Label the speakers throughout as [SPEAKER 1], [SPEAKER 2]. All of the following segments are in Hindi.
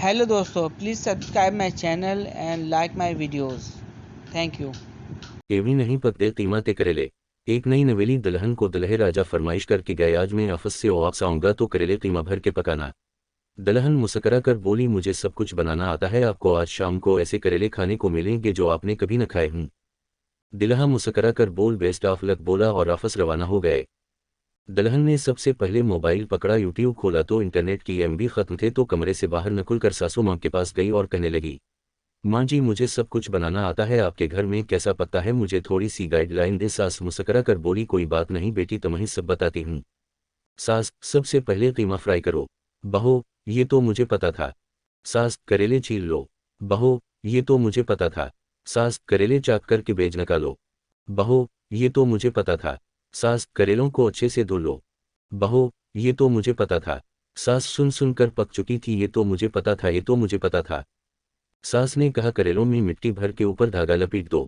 [SPEAKER 1] हेलो दोस्तों, please subscribe my channel and like my videos. Thank you.
[SPEAKER 2] केवी नहीं पकते कीमा ते करेले। एक नई नवेली दुल्हन को दुल्हे राजा फरमाइश करके गए, आज मैं ऑफिस से वापस आऊंगा तो करेले कीमा भर के पकाना। दुल्हन मुस्करा कर बोली, मुझे सब कुछ बनाना आता है, आपको आज शाम को ऐसे करेले खाने को मिलेंगे जो आपने कभी न खाए हूँ। दुल्हा मुस्करा कर बोल, बेस्ट ऑफ लक बोला और ऑफिस रवाना हो गए। दुल्हन ने सबसे पहले मोबाइल पकड़ा, यूट्यूब खोला तो इंटरनेट की एमबी खत्म थे, तो कमरे से बाहर निकल कर सासू माँ के पास गई और कहने लगी, माँ जी मुझे सब कुछ बनाना आता है, आपके घर में कैसा पकता है, मुझे थोड़ी सी गाइडलाइन दे। सास मुस्करा कर बोली, कोई बात नहीं बेटी, तुम्हें सब बताती हूँ। सास, सबसे पहले कीमा फ्राई करो। बहू, ये तो मुझे पता था। सास, करेले छील लो। बहू, ये तो मुझे पता था। सास, करेले चाक करके बेज निकालो। बहू, ये तो मुझे पता था। सास, करेलों को अच्छे से धो लो। बहू, ये तो मुझे पता था। सास, सुन सुनकर पक चुकी थी, ये तो मुझे पता था, ये तो मुझे पता था। सास ने कहा, करेलों में मिट्टी भर के ऊपर धागा लपेट दो।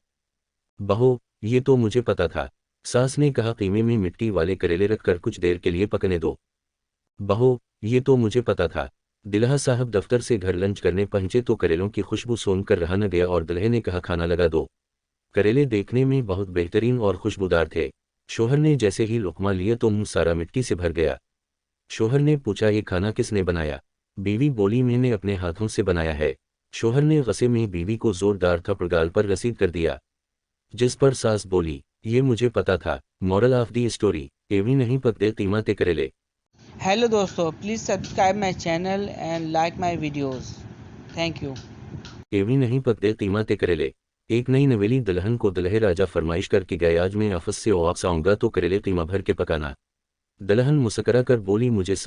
[SPEAKER 2] बहू, ये तो मुझे पता था। सास ने कहा, कीमे में मिट्टी वाले करेले रखकर कुछ देर के लिए पकने दो। बहू, ये तो मुझे पता था। दुल्हा साहब दफ्तर से घर लंच करने पहुंचे तो करेलों की खुशबू सूंघकर रहा न गया और दुल्हे ने कहा, खाना लगा दो। करेले देखने में बहुत बेहतरीन और खुशबूदार थे। शोहर ने जैसे ही लुकमा लिया तो मुंह सारा मिट्टी से भर गया। शोहर ने पूछा, ये खाना किसने बनाया? बीवी बोली, मैंने अपने हाथों से बनाया है। शोहर ने गुस्से में बीवी को जोरदार थप्पड़ गाल पर रसीद कर दिया, जिस पर सास बोली, ये मुझे पता था। मॉरल ऑफ दी स्टोरी, केवी नहीं पकते कीमा ते करेले।
[SPEAKER 1] हेलो दोस्तों, please subscribe my channel and like my videos. Thank you.
[SPEAKER 2] केवी नहीं पकते कीमा ते करेले। एक नई नवेली दुल्हन को दुल्हे राजा फरमाइश करके गए, आज मैं ऑफिस से वापस आऊंगा तो करेले कीमा भर के पकाना। दुल्हन मुस्करा कर बोली, मुझे सब